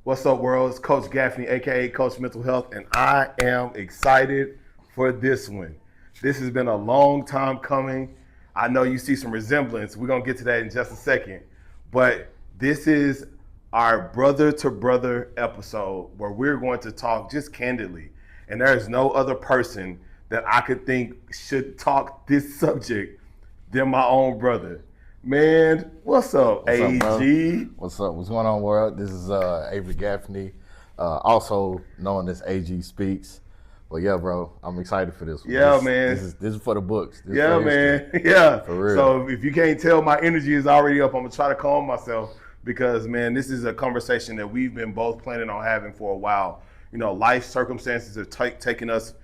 What's up, world? It's Coach Gaffney, aka Coach Mental Health, and I am excited for this one. This has been a long time coming. I know you see some resemblance. We're gonna get to that in just a second. But this is our brother to brother episode where we're going to talk just candidly. And there is no other person that I could think should talk this subject than my own brother. Man, what's up, What's up, bro? AG? What's up? What's going on, world? This is Avery Gaffney, also known as AG Speaks. But yeah, bro, I'm excited for this one. Yeah, man. This is for the books. This Yeah, for man. history. Yeah. For real. So if you can't tell, my energy is already up. I'm gonna try to calm myself because, man, this is a conversation that we've been both planning on having for a while. You know, life circumstances have taken us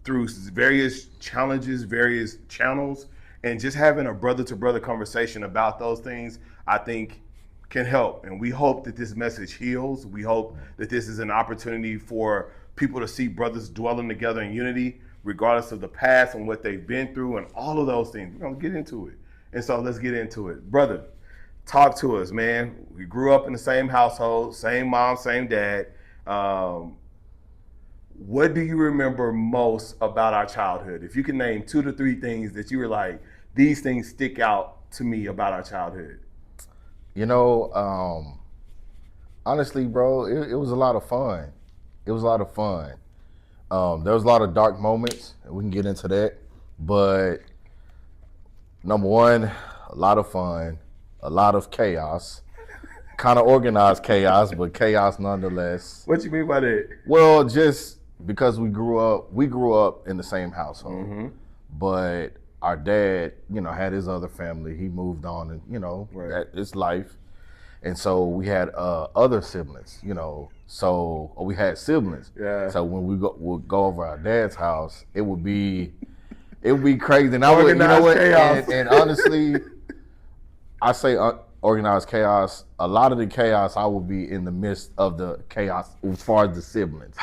through various challenges, various channels, and just having a brother-to-brother conversation about those things, I think, can help. And we hope that this message heals. We hope that this is an opportunity for people to see brothers dwelling together in unity, regardless of the past and what they've been through and all of those things. We're gonna get into it. And so let's get into it. Brother, talk to us, man. We grew up in the same household, same mom, same dad. What do you remember most about our childhood? If you can name 2 to 3 things that you were like, these things stick out to me about our childhood. You know, honestly, bro, it was a lot of fun. It was a lot of fun. There was a lot of dark moments, and we can get into that. But number one, a lot of fun, a lot of chaos. Kind of organized chaos, but chaos nonetheless. What you mean by that? Well, just because we grew up in the same household, but our dad, had his other family. He moved on, and it's life, and so we had other siblings. Or we had siblings. Yeah. So when would go over our dad's house, it would be crazy. And I would, Organized chaos. And honestly, I say organized chaos. A lot of the chaos, I would be in the midst of the chaos as far as the siblings.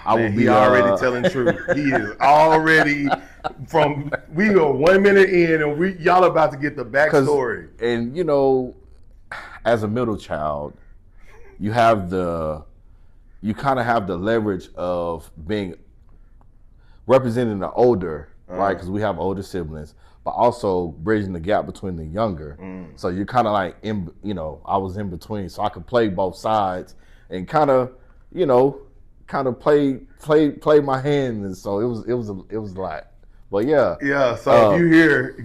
I would be already telling truth. He is already we are 1 minute in and y'all about to get the backstory. And as a middle child, you kind of have the leverage of being representing the older, right? Because we have older siblings, but also bridging the gap between the younger. So you're kind of like I was in between, so I could play both sides and kind of play my hand, and so it was a lot. But yeah. Yeah. So if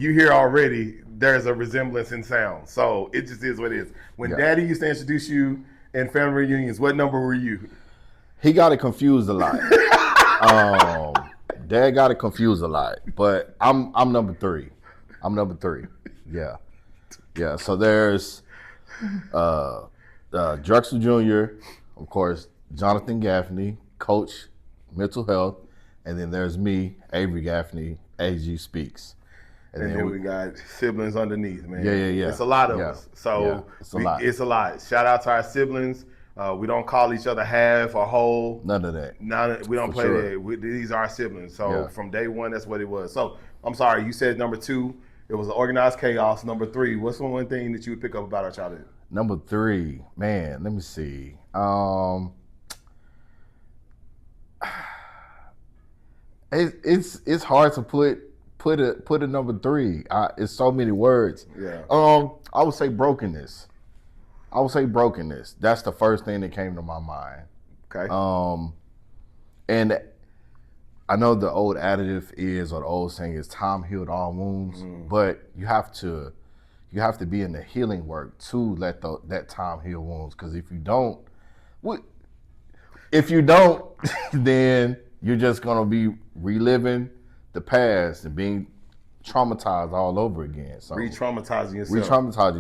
you hear already, there's a resemblance in sound. So it just is what it is. When Daddy used to introduce you in family reunions, what number were you? He got it confused a lot. Dad got it confused a lot, but I'm number 3. I'm number 3. Yeah. Yeah. So there's Drexel Jr., of course, Jonathan Gaffney, Coach Mental Health, and then there's me, Avery Gaffney, AG Speaks. And then we got siblings underneath, man. Yeah. It's a lot of us. So it's a lot. It's a lot. Shout out to our siblings. We don't call each other half or whole. None of that. We don't play that. These are our siblings. So from day one, that's what it was. So I'm sorry, you said number 2, it was organized chaos. Number 3, what's the one thing that you would pick up about our childhood? Number 3, man, let me see. It's hard to put a number 3. It's so many words. Yeah. I would say brokenness. That's the first thing that came to my mind. Okay. And I know the old adage is, or the old saying is, time healed all wounds. But you have to be in the healing work to let that time heal wounds. Because if you don't, then you're just gonna be reliving the past and being traumatized all over again. So re-traumatizing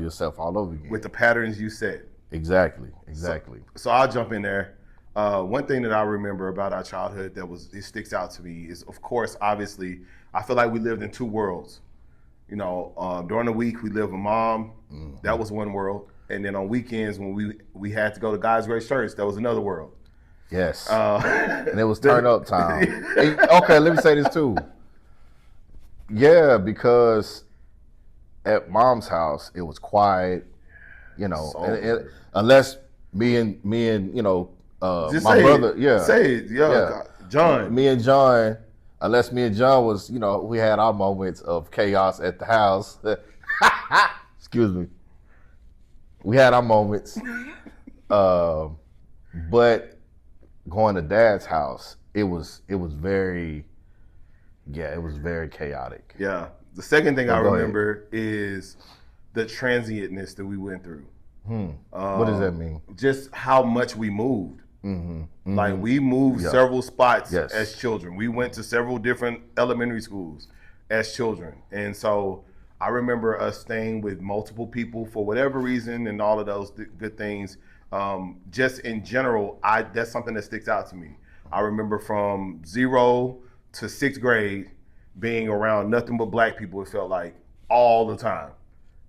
yourself all over again with the patterns you set. Exactly. So I'll jump in there. One thing that I remember about our childhood it sticks out to me is, of course, obviously, I feel like we lived in 2 worlds. During the week we lived with Mom. That was one world, and then on weekends when we had to go to God's Grace Church, that was another world. Yes. And it was turn up time. Okay, let me say this too. Yeah, because at Mom's house it was quiet, unless me and Just my say brother, it. Say it. yeah, God. John. me and John. Unless me and John was, we had our moments of chaos at the house. Excuse me. We had our moments, but going to Dad's house, it was very chaotic. Yeah. The second thing I Go ahead. remember is the transientness that we went through. What does that mean? Just how much we moved. Like we moved Yeah. several spots Yes. as children. We went to several different elementary schools as children. And so I remember us staying with multiple people for whatever reason and all of those good things. Just in general, that's something that sticks out to me. I remember from 0 to 6th grade being around nothing but black people, it felt like all the time.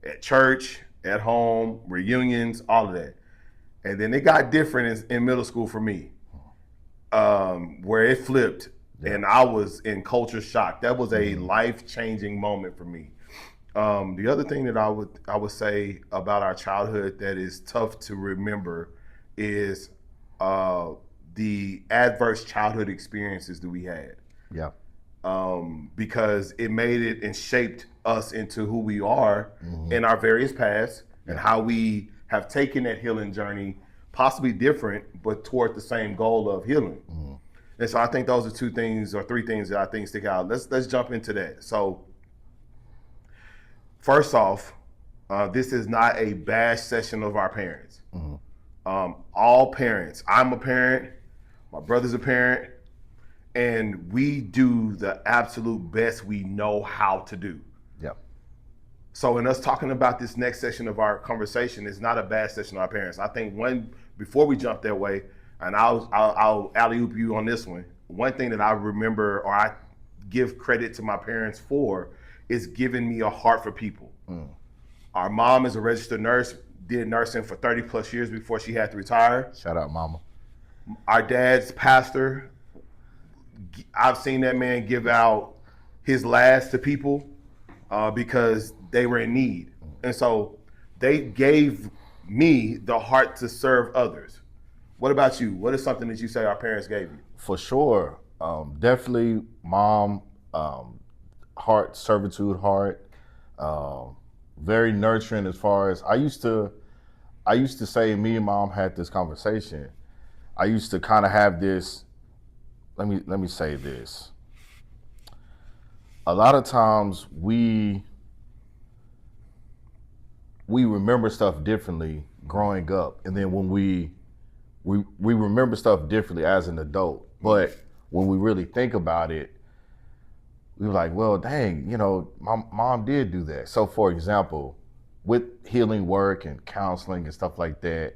At church, at home, reunions, all of that. And then it got different in middle school for me, where it flipped and I was in culture shock. That was a life-changing moment for me. The other thing that I would say about our childhood that is tough to remember is the adverse childhood experiences that we had. Yeah. Because it made it and shaped us into who we are in our various paths and how we have taken that healing journey, possibly different, but toward the same goal of healing. And so I think those are 2 things or 3 things that I think stick out. Let's jump into that. So first off, this is not a bash session of our parents. All parents, I'm a parent, my brother's a parent, and we do the absolute best we know how to do. Yeah. So in us talking about this next session of our conversation, it's not a bad session of our parents. I think before we jump that way, and I'll alley-oop you on this one. One thing that I remember or I give credit to my parents for is giving me a heart for people. Our mom is a registered nurse, did nursing for 30 plus years before she had to retire. Shout out, mama. Our dad's pastor, I've seen that man give out his last to people because they were in need. And so they gave me the heart to serve others. What about you? What is something that you say our parents gave you? For sure. Definitely mom, heart, servitude heart, very nurturing as far as I used to say, me and mom had this conversation. I used to kind of have this, let me say this. A lot of times we remember stuff differently growing up, and then when we remember stuff differently as an adult. But when we really think about it, we were like, well, dang, my mom did do that. So for example, with healing work and counseling and stuff like that,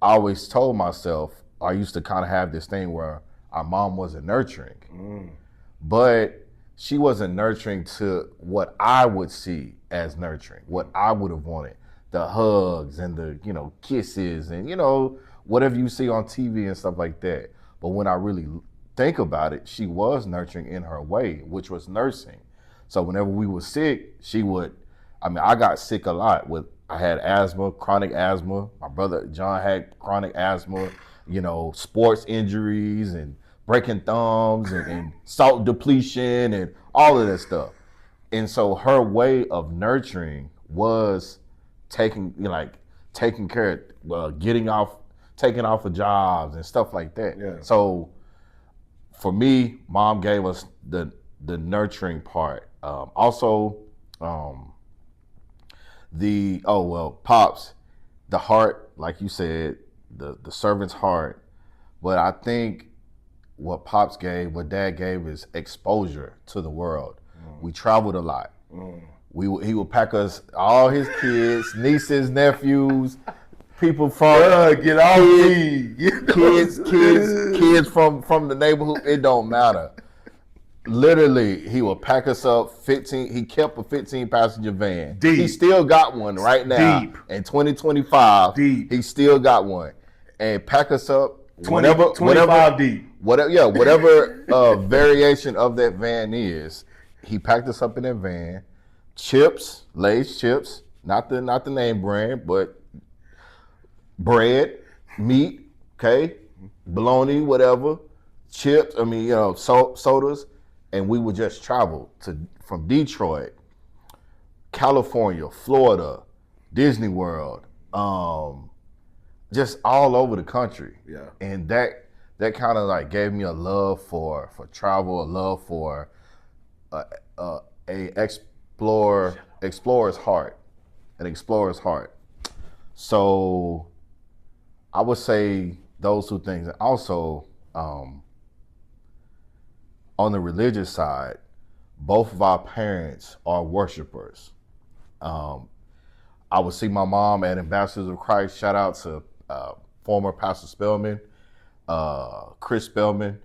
I always told myself, I used to kind of have this thing where our mom wasn't nurturing, but she wasn't nurturing to what I would see as nurturing, what I would have wanted, the hugs and the, kisses and, whatever you see on TV and stuff like that. But when I really think about it, she was nurturing in her way, which was nursing. So whenever we were sick, I got sick a lot. I had asthma, chronic asthma. My brother John had chronic asthma, sports injuries and breaking thumbs and salt depletion and all of that stuff. And so her way of nurturing was taking care of, taking off of jobs and stuff like that. Yeah. So for me, mom gave us the nurturing part. Pops, the heart, like you said, the servant's heart. But I think what what dad gave is exposure to the world. We traveled a lot. He would pack us, all his kids, nieces, nephews, people from Get off me. kids from the neighborhood. It don't matter. Literally, he would pack us up. He kept a 15 passenger van. Deep. He still got one right now. Deep. In 2025, Deep. he still got one, and pack us up. 25 deep. Whatever variation of that van is, he packed us up in that van. Chips, Lay's chips, not the name brand, but bread, meat, okay, bologna, whatever, chips. I mean, sodas, and we would just travel from Detroit, California, Florida, Disney World, just all over the country. Yeah. And that kind of like gave me a love for travel, a love for explorer's heart, an explorer's heart. So I would say those two things. And also, on the religious side, both of our parents are worshipers. I would see my mom at Ambassadors of Christ. Shout out to former Pastor Spellman, Chris Spellman,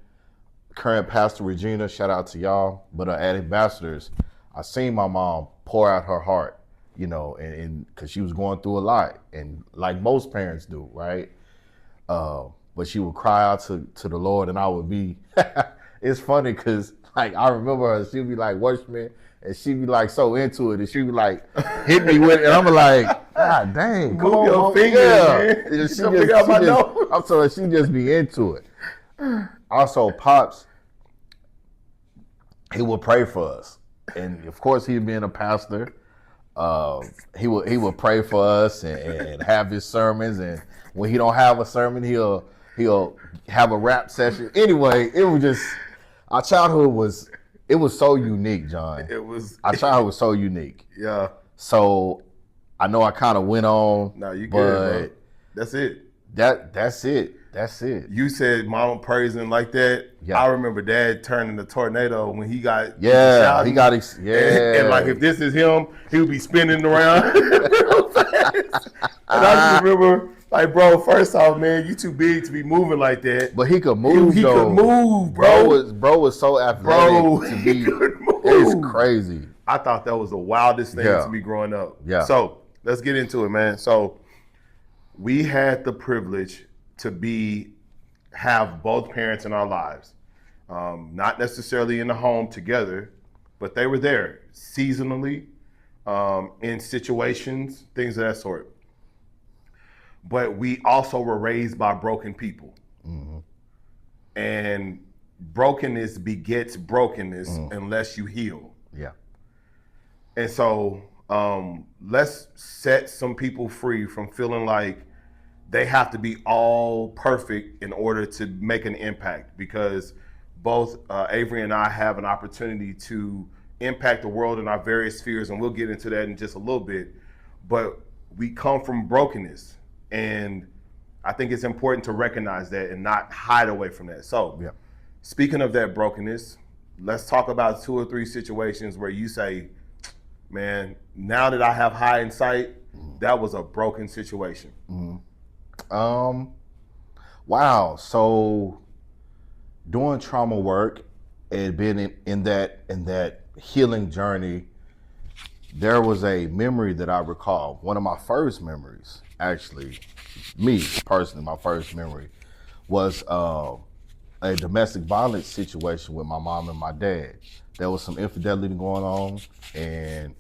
current Pastor Regina. Shout out to y'all. But at Ambassadors, I seen my mom pour out her heart, and because she was going through a lot, and like most parents do, right? But she would cry out to the Lord, and I would be. It's funny because like I remember her. She'd be like worshiping, and she'd be like so into it, and she'd be like hit me with it, and I'm like, God dang, come on, your fingers, man. And I'm sorry, she just be into it. Also, Pops, he would pray for us, and of course, he being a pastor, he would pray for us and have his sermons, and when he don't have a sermon, he'll have a rap session. Anyway, it was just our childhood was so unique, John. Our childhood was so unique. Yeah. So I know I kind of went on. No, you good, bro. That's it. That's it. That's it. You said mama praising like that. Yeah. I remember Dad turning the tornado when he got shouting. He got and like if this is him, he would be spinning around real fast. And I just remember, like, bro, first off, man, you too big to be moving like that. But he could move. He could move, bro. Bro was so athletic to be. He could move. It's crazy. I thought that was the wildest thing to me growing up. Yeah. So let's get into it, man. So we had the privilege to have both parents in our lives, not necessarily in the home together, but they were there seasonally, in situations, things of that sort. But we also were raised by broken people. Mm-hmm. And brokenness begets brokenness unless you heal. Yeah. And so let's set some people free from feeling like they have to be all perfect in order to make an impact, because both Avery and I have an opportunity to impact the world in our various spheres, and we'll get into that in just a little bit. But we come from brokenness, and I think it's important to recognize that and not hide away from that. So speaking of that brokenness, let's talk about 2 or 3 situations where you say, man, now that I have hindsight, that was a broken situation. Mm-hmm. Wow. So doing trauma work and being in that healing journey, there was a memory that I recall. One of my first memories, actually, me personally, my first memory was a domestic violence situation with my mom and my dad. There was some infidelity going on, and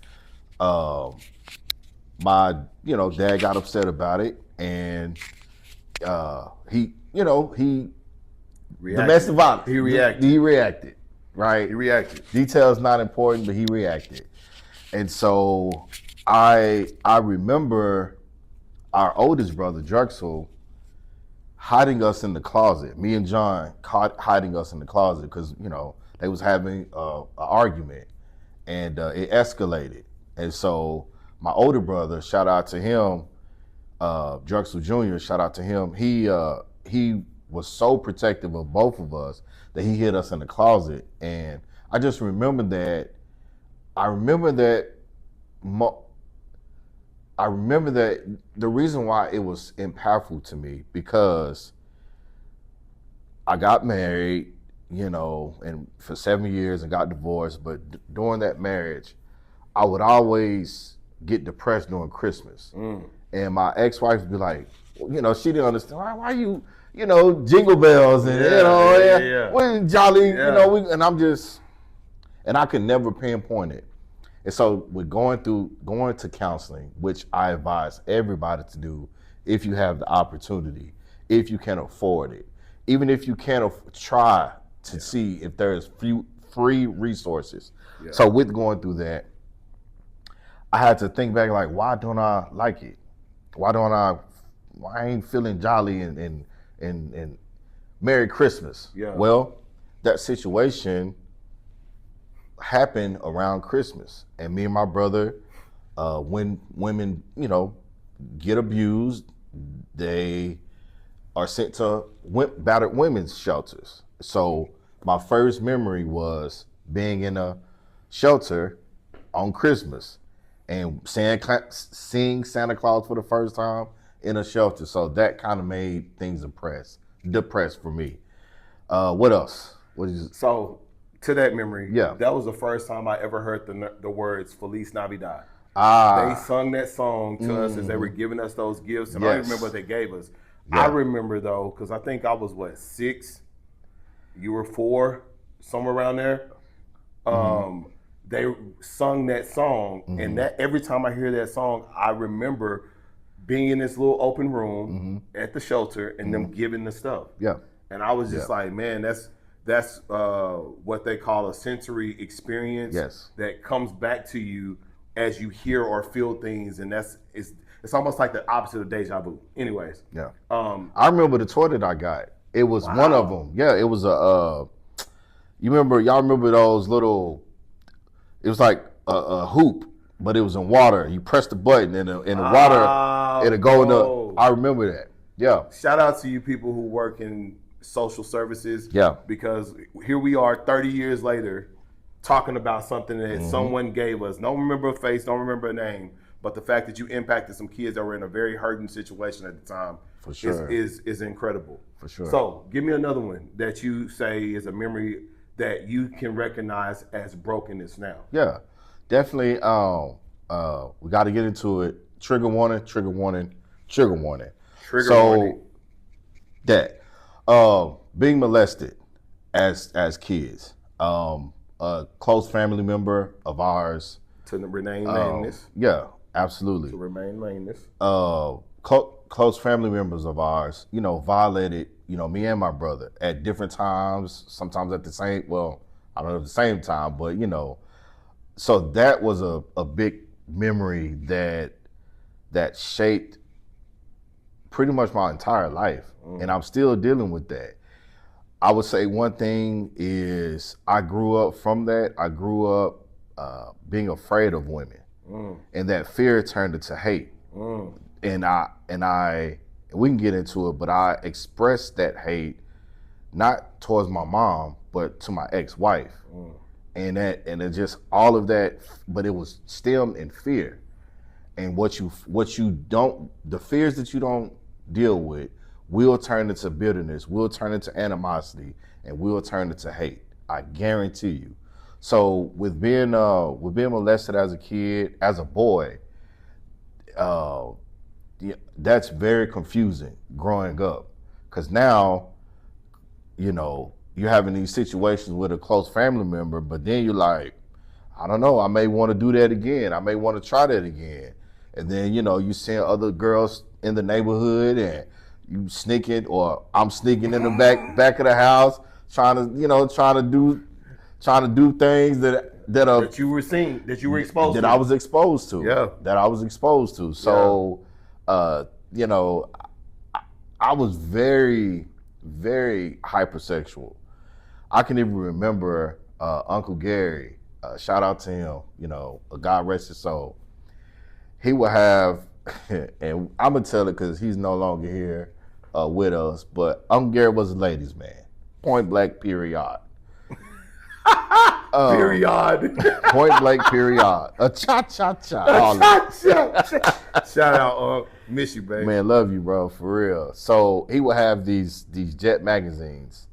my dad got upset about it, and he domestic violence. He reacted. Right? He reacted. Details not important, but he reacted. And so I remember our oldest brother, Drexel, hiding us in the closet. Me and John hiding us in the closet because, they was having an argument, and it escalated. And so my older brother, shout out to him, Drexel Jr., shout out to him. He was so protective of both of us that he hid us in the closet. And I just remember that. I remember that the reason why it was impactful to me, because I got married, and for 7 years and got divorced. But during that marriage, I would always get depressed during Christmas. And my ex-wife would be like, she didn't understand why you, jingle bells and when jolly, and I'm just, and I could never pinpoint it. And so with going to counseling, which I advise everybody to do if you have the opportunity, if you can afford it. Even if you can't try to see if there's free resources. Yeah. So with going through that, I had to think back, like, why don't I like it? Why I ain't feeling jolly and Merry Christmas? Yeah. Well, that situation happened around Christmas, and me and my brother, when women, get abused, they are sent to battered women's shelters. So my first memory was being in a shelter on Christmas and seeing Santa Claus for the first time in a shelter. So that kind of made things depressed for me. What else? So to that memory, Yeah. that was the first time I ever heard the words Feliz Navidad. Ah, They sung that song to us as they were giving us those gifts, and I don't Yes. remember what they gave us. Yeah. I remember though, because I think I was 6, you were 4, somewhere around there. They sung that song, and that every time I hear that song, I remember being in this little open room at the shelter and them giving the stuff. yeah, And I was just like, man, that's what they call a sensory experience Yes. that comes back to you as you hear or feel things, and it's almost like the opposite of deja vu. Anyways, yeah. I remember the toy that I got. It was one of them. Yeah, it was y'all remember those little, it was like a hoop, but it was in water. You press the button and the water, it'll go in the, I remember that. Yeah. Shout out to you people who work in social services. Yeah. Because here we are 30 years later talking about something that someone gave us. Don't remember a face, don't remember a name, but the fact that you impacted some kids that were in a very hurting situation at the time For sure. is incredible. For sure. So give me another one that you say is a memory that you can recognize as brokenness now. Yeah, definitely. We got to get into it. Trigger warning, trigger warning, trigger warning. Trigger warning. That being molested as kids, a close family member of ours. To remain nameless. Yeah, absolutely. To remain nameless. Close family members of ours, violated, me and my brother at different times, sometimes at the same, I don't know at the same time, but, so that was a big memory that shaped pretty much my entire life. And I'm still dealing with that. I would say one thing is I grew up from that. I grew up being afraid of women, and that fear turned into hate. And we can get into it, but I expressed that hate not towards my mom, but to my ex-wife. And it just all of that, but it was stemmed in fear. And what you don't, the fears that you don't deal with will turn into bitterness, will turn into animosity, and will turn into hate. I guarantee you. So with being molested as a kid, as a boy, that's very confusing growing up, because now, you're having these situations with a close family member, but then you're like, I don't know, I may want to do that again. I may want to try that again. And then, you see other girls in the neighborhood and you sneaking, or I'm sneaking in the back of the house, trying to do things that you were seeing, that you were exposed that to. I was exposed to. Yeah. That I was exposed to. So, I was very, very hypersexual. I can even remember Uncle Gary, shout out to him, God rest his soul. He would have, and I'm going to tell it because he's no longer here with us, but Uncle Gary was a ladies' man. Point blank, period. Period. Point blank, period. A cha-cha-cha. Shout out, miss you, baby. Man, love you, bro, for real. So he would have these Jet magazines,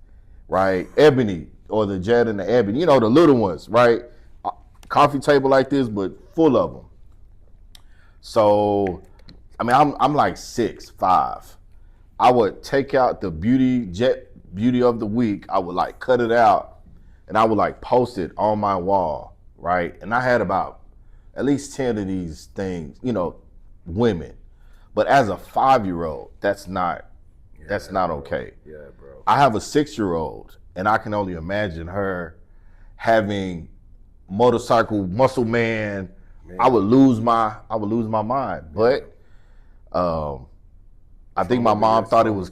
right? Ebony, or the Jet and the Ebony, the little ones, right? Coffee table like this, but full of them. So, I'm like 6'5". I would take out the Jet Beauty of the Week. I would like cut it out, and I would like post it on my wall, right? And I had about at least 10 of these things, women. But as a 5-year-old, that's not That's not okay. Yeah, bro. I have a 6-year-old, and I can only imagine her having motorcycle muscle man. I would lose my mind. But I think our mom thought it was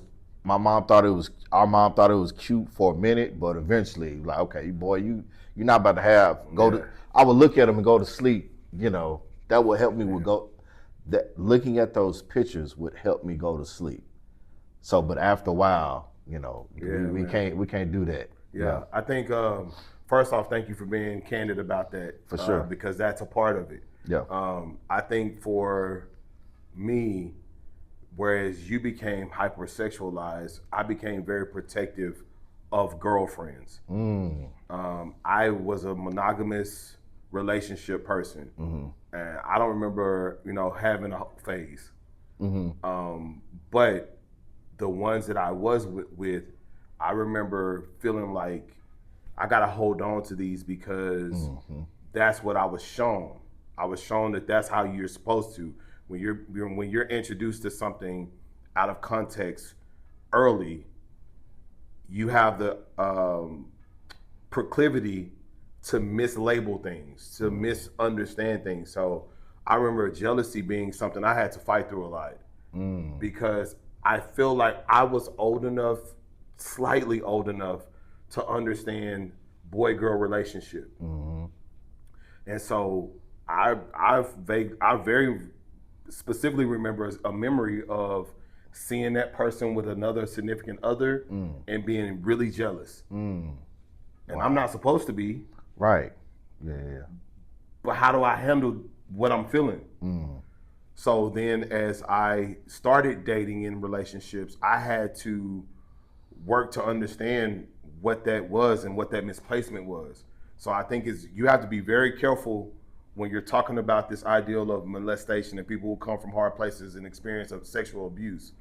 cute for a minute, but eventually, like, okay, boy, you're not about to I would look at him and go to sleep. That would help me looking at those pictures would help me go to sleep. So, but after a while, we can't do that. Yeah, I think first off, thank you for being candid about that. For sure. Because that's a part of it. Yeah. I think for me, whereas you became hypersexualized, I became very protective of girlfriends. I was a monogamous relationship person, and I don't remember, having a phase. But the ones that I was with, I remember feeling like I gotta hold on to these because that's what I was shown. I was shown that that's how you're supposed to. When you're introduced to something out of context early, you have the proclivity to mislabel things, to misunderstand things. So I remember jealousy being something I had to fight through a lot because I feel like I was slightly old enough to understand boy-girl relationship. And so I very specifically remember a memory of seeing that person with another significant other and being really jealous. And I'm not supposed to be. Right. Yeah. But how do I handle what I'm feeling? So then as I started dating in relationships, I had to work to understand what that was and what that misplacement was. So I think you have to be very careful when you're talking about this ideal of molestation and people who come from hard places and experience of sexual abuse.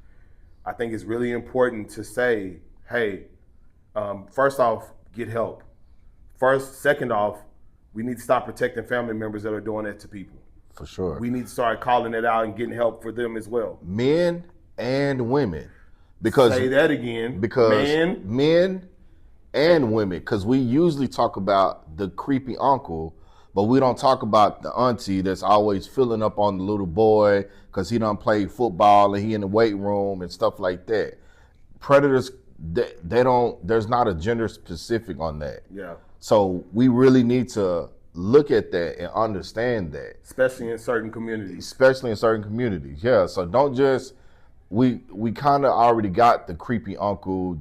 I think it's really important to say, hey, first off, get help. Second off, we need to stop protecting family members that are doing that to people. For sure. We need to start calling it out and getting help for them as well. Men and women. Say that again. Because men and women, because we usually talk about the creepy uncle, but we don't talk about the auntie that's always filling up on the little boy because he done played football and he in the weight room and stuff like that. Predators, there's not a gender specific on that. Yeah. So we really need to look at that and understand that. Especially in certain communities. Yeah. So don't just, we kind of already got the creepy uncle,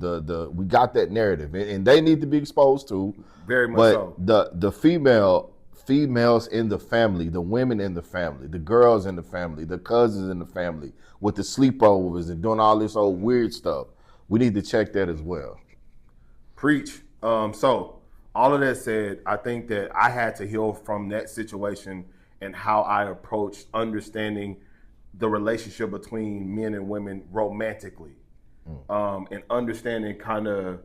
we got that narrative and they need to be exposed to. Very much so. The females in the family, the women in the family, the girls in the family, the cousins in the family with the sleepovers and doing all this old weird stuff. We need to check that as well. Preach. So all of that said, I think that I had to heal from that situation and how I approached understanding the relationship between men and women romantically, and understanding kind of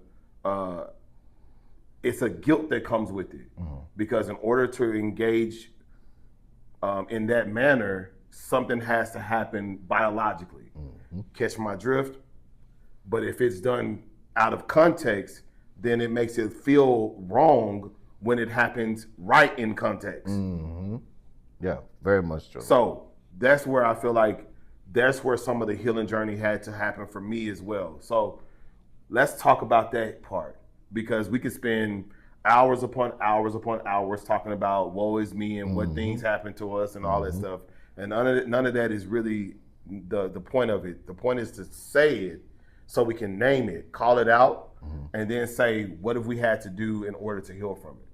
it's a guilt that comes with it, because in order to engage in that manner, something has to happen biologically. Catch my drift? But if it's done out of context, then it makes it feel wrong when it happens right in context. Yeah, very much true. So that's where I feel like that's where some of the healing journey had to happen for me as well. So let's talk about that part, because we could spend hours upon hours upon hours talking about woe is me and what things happen to us and all that stuff. And none of that is really the point of it. The point is to say it so we can name it, call it out, and then say, what have we had to do in order to heal from it?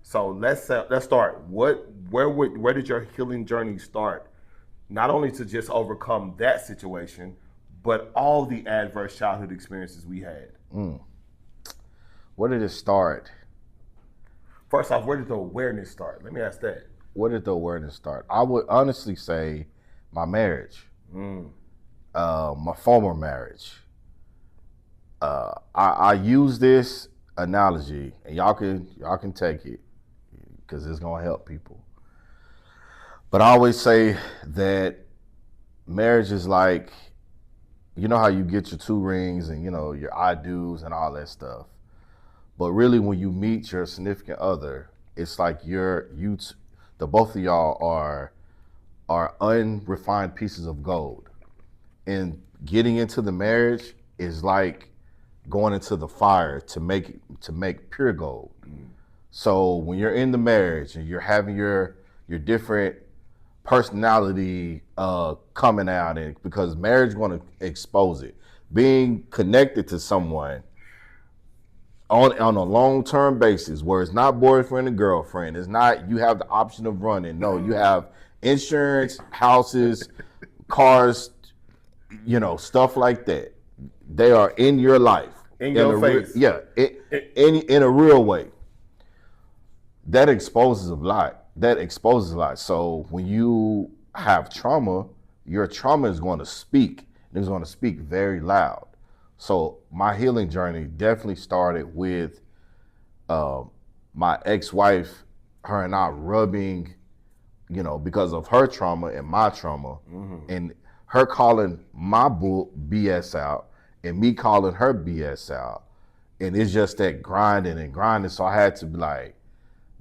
So let's start. Where did your healing journey start? Not only to just overcome that situation, but all the adverse childhood experiences we had. Where did it start? First off, where did the awareness start? Let me ask that. Where did the awareness start? I would honestly say my marriage, my former marriage. I use this analogy, and y'all can take it because it's gonna help people. But I always say that marriage is like you know how you get your 2 rings and, you know, your I do's and all that stuff. But really, when you meet your significant other, it's like the both of y'all are unrefined pieces of gold. And getting into the marriage is like going into the fire to make pure gold. So when you're in the marriage and you're having your different personality coming out, and because marriage is going to expose it, being connected to someone on a long-term basis where it's not boyfriend and girlfriend, it's not you have the option of running. No, you have insurance, houses, cars, you know, stuff like that. They are in your life. In your face. In a real way. That exposes a lot. So when you have trauma, your trauma is going to speak. It's going to speak very loud. So my healing journey definitely started with my ex-wife, her and I rubbing, you know, because of her trauma and my trauma, and her calling my BS out and me calling her BS out. And it's just that grinding and grinding. So I had to be like,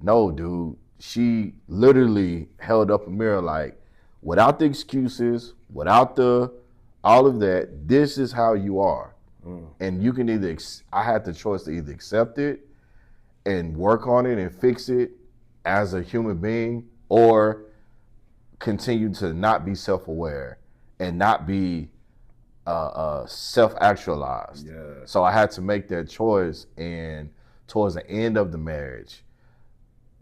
no, dude. She literally held up a mirror like, without the excuses, without all of that, this is how you are. And you can I had the choice to either accept it and work on it and fix it as a human being, or continue to not be self-aware and not be self-actualized. Yeah. So I had to make that choice, and towards the end of the marriage,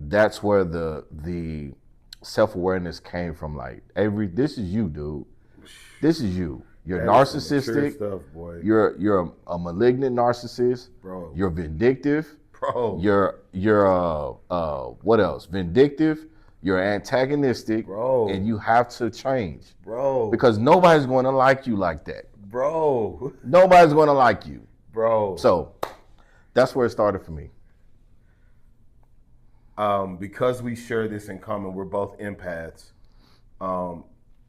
that's where the self-awareness came from. Like, this is you, dude. This is you. You're narcissistic. Stuff, boy. You're a malignant narcissist. Bro. You're vindictive. Bro. You're what else? Vindictive. You're antagonistic. Bro. And you have to change. Bro. Because nobody's going to like you like that. Bro. Nobody's going to like you. Bro. So that's where it started for me. Because we share this in common, we're both empaths.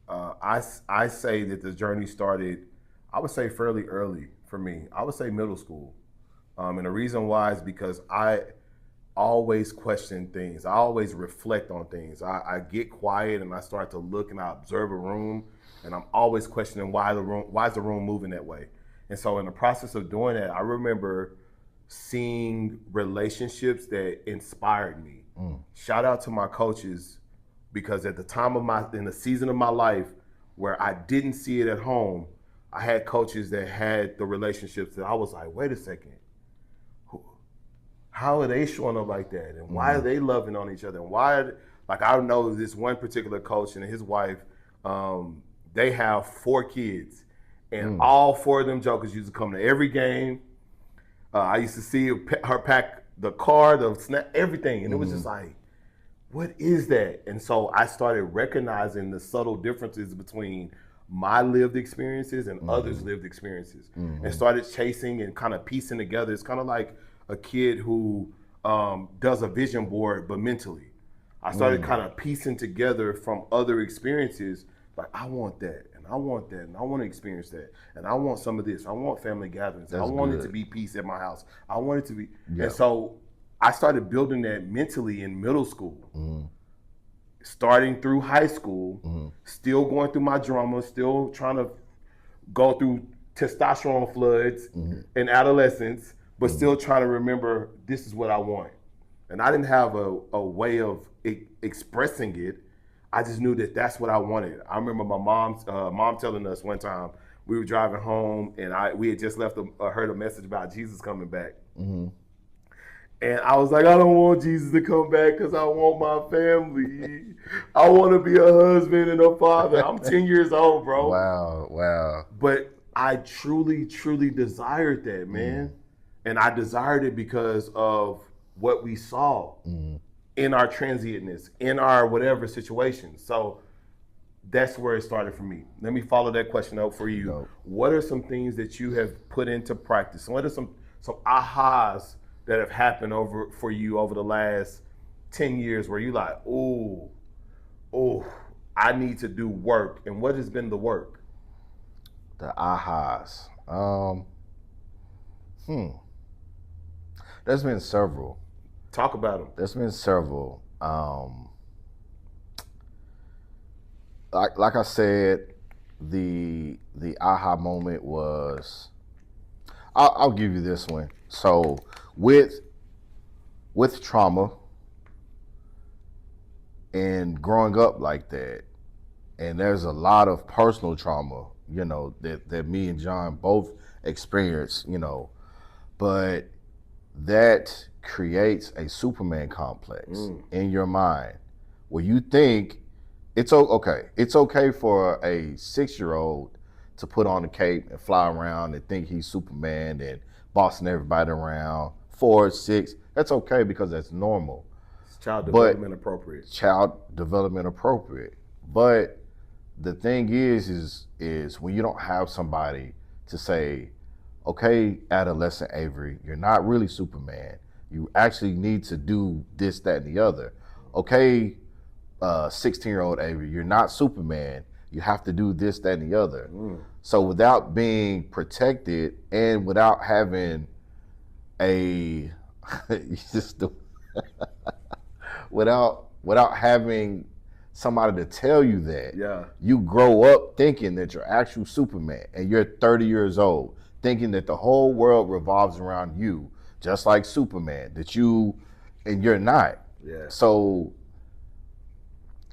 I say that the journey started, I would say fairly early for me. I would say middle school. And the reason why is because I always question things. I always reflect on things. I get quiet and I start to look and I observe a room, and I'm always questioning why is the room moving that way? And so in the process of doing that, I remember seeing relationships that inspired me. Shout out to my coaches, because at the time in the season of my life where I didn't see it at home, I had coaches that had the relationships that I was like, wait a second, how are they showing up like that? And why are they loving on each other? And like I know this one particular coach and his wife, they have 4 kids, and all 4 of them jokers used to come to every game. I used to see her pack the car, the snack, everything. And it was just like, what is that? And so I started recognizing the subtle differences between my lived experiences and others' lived experiences, and started chasing and kind of piecing together. It's kind of like a kid who does a vision board, but mentally. I started kind of piecing together from other experiences, like, I want that, and I want that, and I want to experience that, and I want some of this. I want family gatherings. I want it to be peace at my house. I want it to be. Yeah. And so I started building that mentally in middle school, starting through high school, still going through my drama, still trying to go through testosterone floods in adolescence, but still trying to remember this is what I want. And I didn't have a way of expressing it. I just knew that that's what I wanted. I remember my mom telling us one time, we were driving home, and we had just heard a message about Jesus coming back. And I was like, I don't want Jesus to come back because I want my family. I want to be a husband and a father. I'm 10 years old, bro. Wow. But I truly, truly desired that, man. And I desired it because of what we saw in our transientness, in our whatever situation. So that's where it started for me. Let me follow that question up for you. Dope. What are some things that you have put into practice? What are some ahas that have happened for you over the last 10 years where you like, oh, I need to do work? And what has been the work? The ahas. There's been several. Talk about them. There's been several. Like I said, the aha moment was. I'll give you this one. So with trauma and growing up like that, and there's a lot of personal trauma, that me and John both experienced, but that creates a Superman complex in your mind where you think it's okay. It's okay for a 6-year-old to put on a cape and fly around and think he's Superman and bossing everybody around. 4, 6, that's okay because that's normal. It's child development appropriate. But the thing is when you don't have somebody to say, okay, adolescent Avery, you're not really Superman. You actually need to do this, that, and the other. Okay, 16-year-old Avery, you're not Superman. You have to do this, that, and the other. So without being protected and without having without having somebody to tell you that, you grow up thinking that you're actual Superman, and you're 30 years old, thinking that the whole world revolves around you, just like Superman, and you're not. Yeah. So,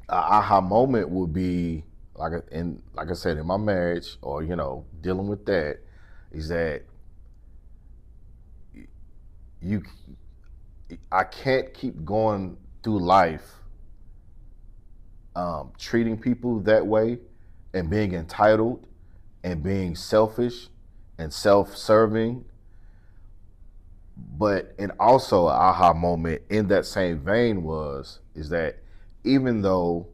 aha moment would be like I said, in my marriage, or dealing with that, is that I can't keep going through life treating people that way and being entitled and being selfish and self-serving. And also an aha moment in that same vein is that even though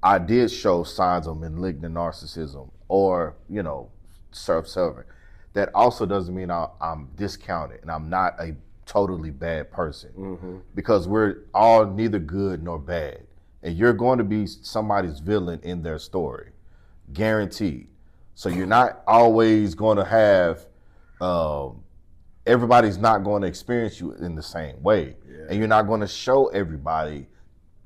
I did show signs of malignant narcissism or, self-serving, that also doesn't mean I'm discounted and I'm not a totally bad person, because we're all neither good nor bad. And you're going to be somebody's villain in their story, guaranteed. So you're not always going to have, everybody's not going to experience you in the same way. Yeah. And you're not going to show everybody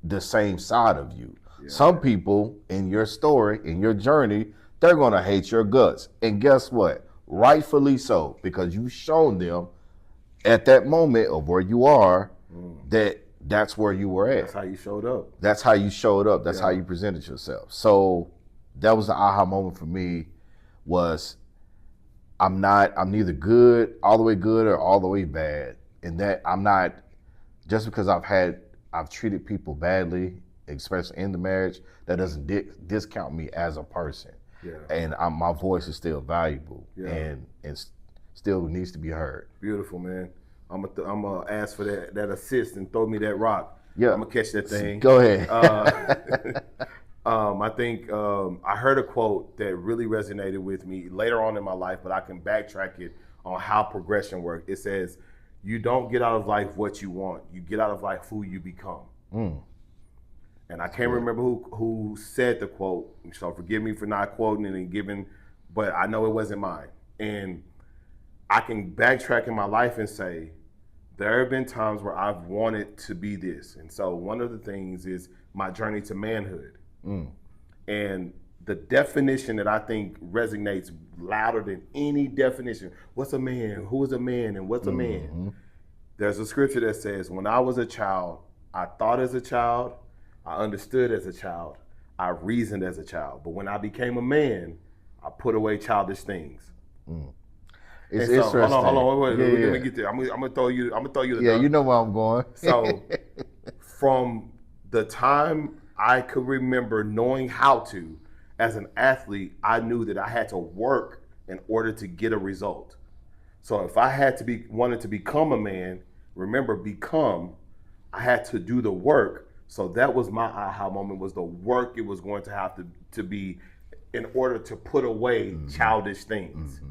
the same side of you. Yeah. Some people in your story, in your journey, they're going to hate your guts. And guess what? Rightfully so, because you've shown them at that moment of where you are that's where you were at. That's how you showed up. That's how you showed up. That's how you presented yourself. So that was the aha moment for me, was I'm neither good, all the way good, or all the way bad. And that I'm not, just because I've treated people badly, especially in the marriage, that doesn't discount me as a person. Yeah. And my voice is still valuable, and still needs to be heard. Beautiful, man. I'm gonna ask for that assist and throw me that rock. Yeah, I'm gonna catch that thing. Go ahead. I think I heard a quote that really resonated with me later on in my life, but I can backtrack it on how progression works. It says, "You don't get out of life what you want. You get out of life who you become." And I can't remember who said the quote, so forgive me for not quoting it and giving, but I know it wasn't mine. And I can backtrack in my life and say, there have been times where I've wanted to be this. And so one of the things is my journey to manhood. And the definition that I think resonates louder than any definition, what's a man, who is a man, and what's a man? There's a scripture that says, when I was a child, I thought as a child, I understood as a child, I reasoned as a child. But when I became a man, I put away childish things. It's interesting. Hold on, wait. Let me get there. I'm gonna throw you the Yeah, you know where I'm going. So from the time I could remember knowing how to, as an athlete, I knew that I had to work in order to get a result. So if I wanted to become a man, remember, I had to do the work. So that was my aha moment, was the work it was going to have to be in order to put away childish things.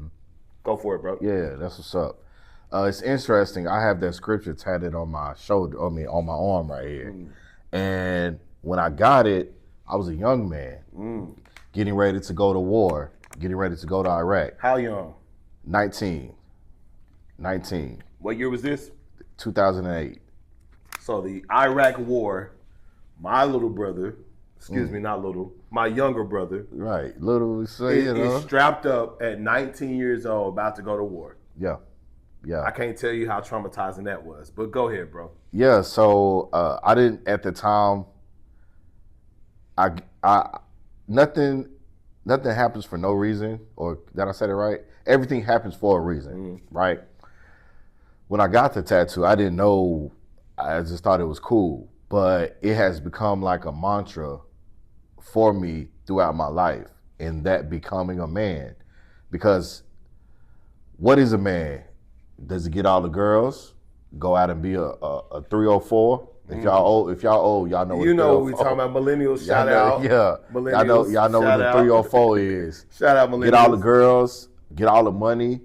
Go for it, bro. Yeah, that's what's up. It's interesting. I have that scripture tatted on my shoulder, on my arm right here. And when I got it, I was a young man getting ready to go to war. getting ready to go to Iraq. How young? 19. What year was this? 2008. So the Iraq War, my little brother, excuse me, not little, my younger brother, Right. Little, say, is strapped up at 19 years old, about to go to war. Yeah. I can't tell you how traumatizing that was, but go ahead, bro. Yeah. So I didn't at the time. I nothing happens for no reason, or did I say it right? Everything happens for a reason, right? When I got the tattoo, I didn't know. I just thought it was cool, but it has become like a mantra for me throughout my life, in that becoming a man. Because what is a man? Does he get all the girls? Go out and be a 304? If y'all old, y'all know what You know what 304. we talking about, millennials, shout Y'all know, out. yeah. Millennials, Y'all know what shout the out. 304 is. Shout out millennials. Get all the girls, get all the money,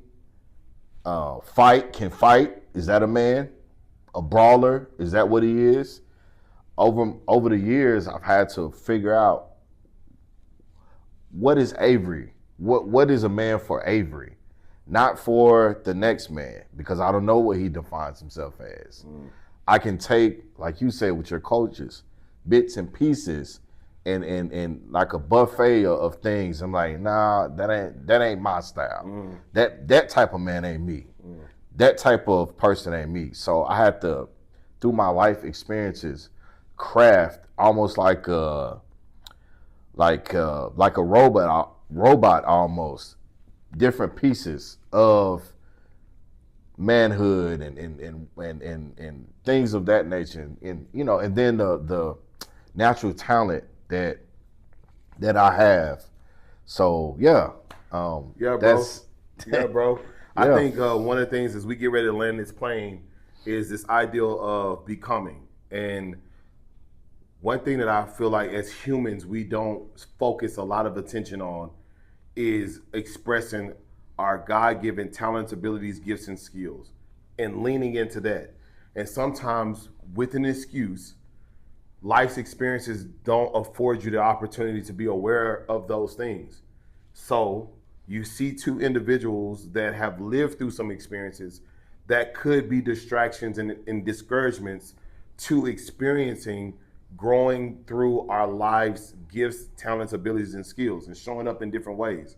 can fight. Is that a man? A brawler? Is that what he is? Over the years, I've had to figure out, what is Avery? What is a man for Avery? Not for the next man, because I don't know what he defines himself as. I can take, like you said with your coaches, bits and pieces and like a buffet of things. I'm like, nah, that ain't my style. That type of man ain't me. That type of person ain't me. So I had to, through my life experiences, craft almost like a robot almost, different pieces of manhood and things of that nature, and and then the natural talent that I have. So yeah, bro. Yeah, bro. I Yeah. think one of the things as we get ready to land this plane is this ideal of becoming. And one thing that I feel like as humans we don't focus a lot of attention on is expressing our God-given talents, abilities, gifts, and skills, and leaning into that. And sometimes with an excuse, life's experiences don't afford you the opportunity to be aware of those things. So you see two individuals that have lived through some experiences that could be distractions and discouragements to experiencing growing through our lives, gifts, talents, abilities, and skills, and showing up in different ways.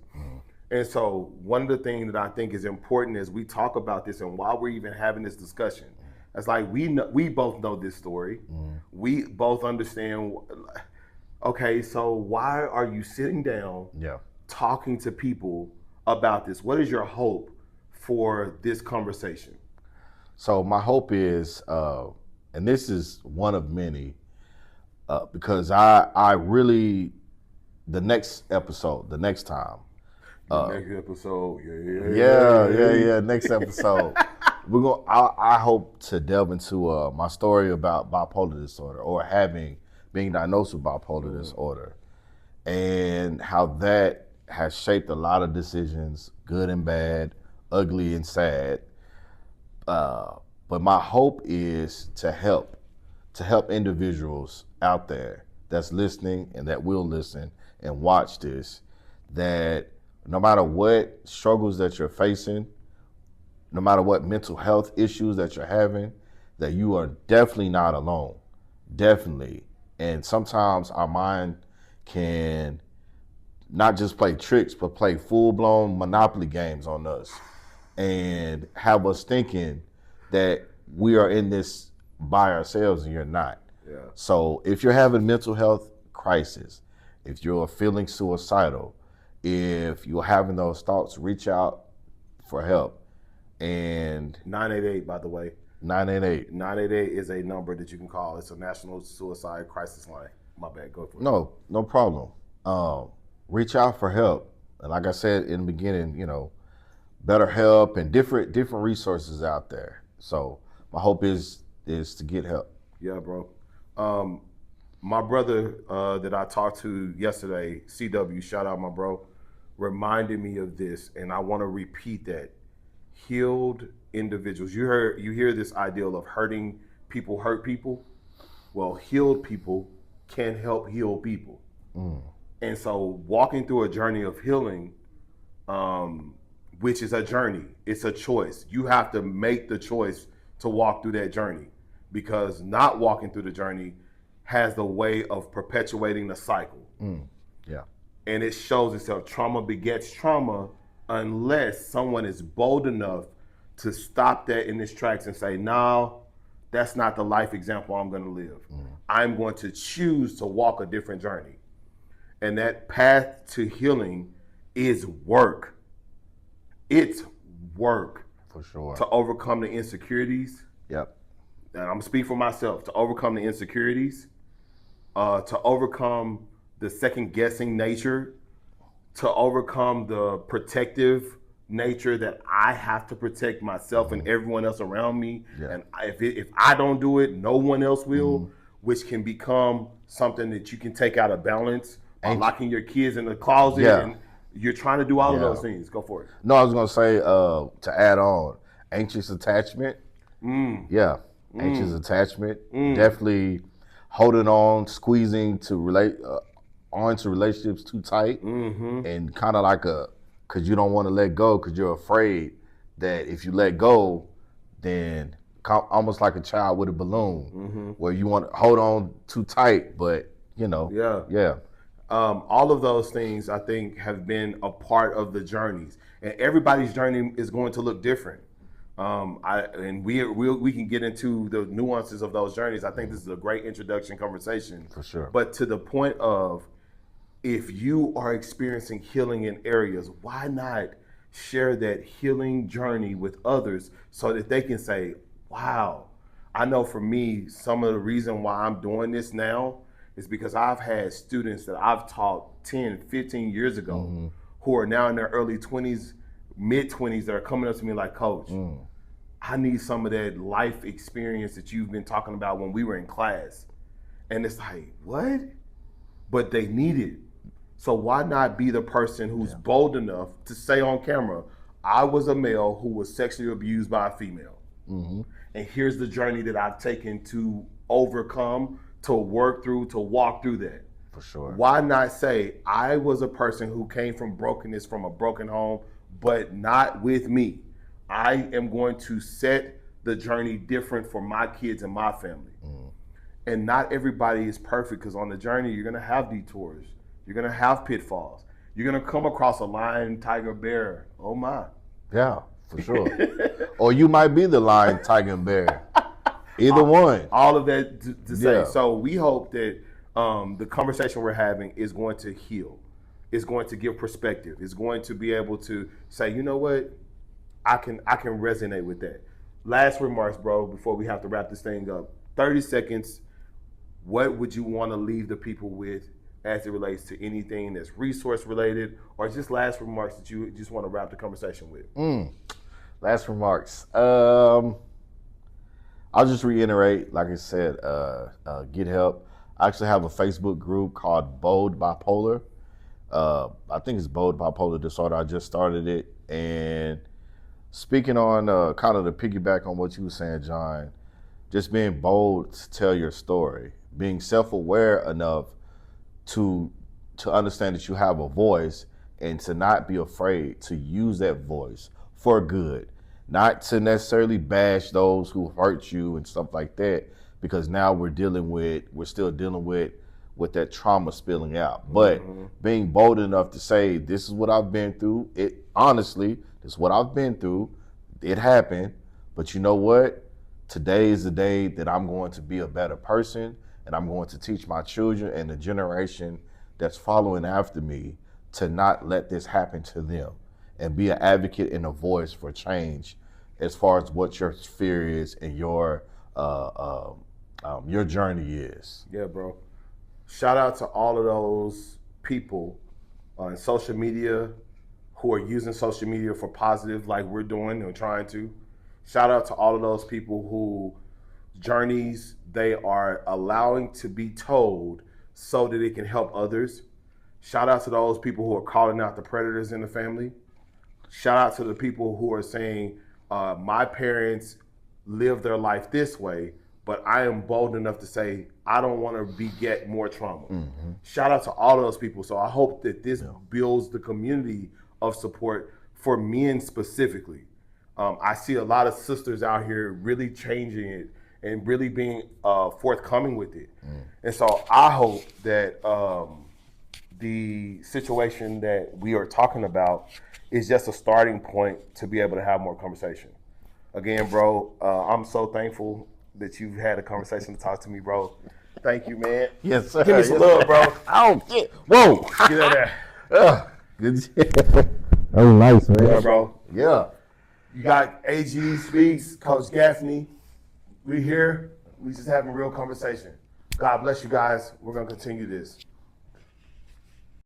And so one of the things that I think is important as we talk about this, and while we're even having this discussion, it's like we both know this story. We both understand, okay, so why are you sitting down talking to people about this? What is your hope for this conversation? So my hope is, and this is one of many, because I really, the next episode, the next time, next episode, next episode, I hope to delve into my story about bipolar disorder, or being diagnosed with bipolar disorder, and how that has shaped a lot of decisions, good and bad, ugly and sad. But my hope is to help individuals out there that's listening and that will listen and watch this, that no matter what struggles that you're facing, no matter what mental health issues that you're having, that you are definitely not alone. Definitely. And sometimes our mind can not just play tricks, but play full-blown Monopoly games on us and have us thinking that we are in this by ourselves, and you're not. Yeah. So if you're having mental health crisis, if you're feeling suicidal, if you're having those thoughts, reach out for help. And 988, by the way. 988. 988 is a number that you can call. It's a national suicide crisis line. My bad, go for it. No problem. Reach out for help. And like I said in the beginning, better help and different resources out there. So my hope is to get help. Yeah, bro. My brother that I talked to yesterday, CW, shout out my bro, reminded me of this, and I want to repeat that. Healed individuals. You hear this ideal of hurting people hurt people. Well, healed people can help heal people. And so walking through a journey of healing which is a journey. It's a choice. You have to make the choice to walk through that journey, because not walking through the journey has the way of perpetuating the cycle. Yeah. And it shows itself. Trauma begets trauma unless someone is bold enough to stop that in its tracks and say, no, that's not the life example I'm going to live. I'm going to choose to walk a different journey. And that path to healing is work. It's work. For sure. To overcome the insecurities. Yep. And I'm speaking for myself. To overcome the insecurities. To overcome the second guessing nature. To overcome the protective nature that I have to protect myself and everyone else around me. Yeah. And if I don't do it, no one else will, which can become something that you can take out of balance by locking your kids in the closet. Yeah. And you're trying to do all of those things. Go for it. No, I was going to say, to add on, anxious attachment. Yeah. Anxious attachment. Definitely holding on, squeezing to onto relationships too tight, and kind of like because you don't want to let go because you're afraid that if you let go, then almost like a child with a balloon, where you want to hold on too tight, but yeah. All of those things, I think, have been a part of the journeys, and everybody's journey is going to look different. We can get into the nuances of those journeys. I think this is a great introduction conversation. For sure. But to the point of, if you are experiencing healing in areas, why not share that healing journey with others so that they can say, wow, I know for me, some of the reason why I'm doing this now is because I've had students that I've taught 10, 15 years ago who are now in their early 20s, mid 20s, that are coming up to me like, Coach, I need some of that life experience that you've been talking about when we were in class. And it's like, what? But they need it. So why not be the person who's bold enough to say on camera, I was a male who was sexually abused by a female. And here's the journey that I've taken to overcome, to work through, to walk through that. For sure. Why not say, I was a person who came from brokenness, from a broken home, but not with me. I am going to set the journey different for my kids and my family. And not everybody is perfect, because on the journey, you're going to have detours. You're going to have pitfalls. You're going to come across a lion, tiger, bear. Oh, my. Yeah, for sure. Or you might be the lion, tiger, and bear. Either one. All of that to say. So we hope that the conversation we're having is going to heal. It's going to give perspective. It's going to be able to say, you know what? I can resonate with that. Last remarks, bro, before we have to wrap this thing up. 30 seconds. What would you want to leave the people with as it relates to anything that's resource related, or just last remarks that you just want to wrap the conversation with? Last remarks. I'll just reiterate, like I said, get help. I actually have a Facebook group called Bold Bipolar. I think it's Bold Bipolar Disorder. I just started it. And speaking on kind of the piggyback on what you were saying, John, just being bold to tell your story, being self-aware enough to understand that you have a voice, and to not be afraid to use that voice for good, not to necessarily bash those who hurt you and stuff like that, because now we're still dealing with that trauma spilling out. But being bold enough to say, this is what I've been through. Honestly, this is what I've been through. It happened, but you know what? Today is the day that I'm going to be a better person, and I'm going to teach my children and the generation that's following after me to not let this happen to them, and be an advocate and a voice for change as far as what your fear is and your journey is. Yeah, bro. Shout out to all of those people on social media who are using social media for positive, like we're doing and trying to. Shout out to all of those people who journeys they are allowing to be told so that it can help others. Shout out to those people who are calling out the predators in the family. Shout out to the people who are saying, my parents live their life this way, but I am bold enough to say, I don't want to beget more trauma. Shout out to all of those people. So I hope that this builds the community of support for men specifically. I see a lot of sisters out here really changing it and really being forthcoming with it. And so I hope that the situation that we are talking about is just a starting point to be able to have more conversation. Again, bro, I'm so thankful that you've had a conversation to talk to me, bro. Thank you, man. Yes, sir. Give me some love, bro. Oh, shit. Whoa. Get out there. Good shit. That was nice, man. Yeah, bro. Yeah. You got AG Speaks, Coach Gaffney. We here. We just having real conversation. God bless you guys. We're going to continue this.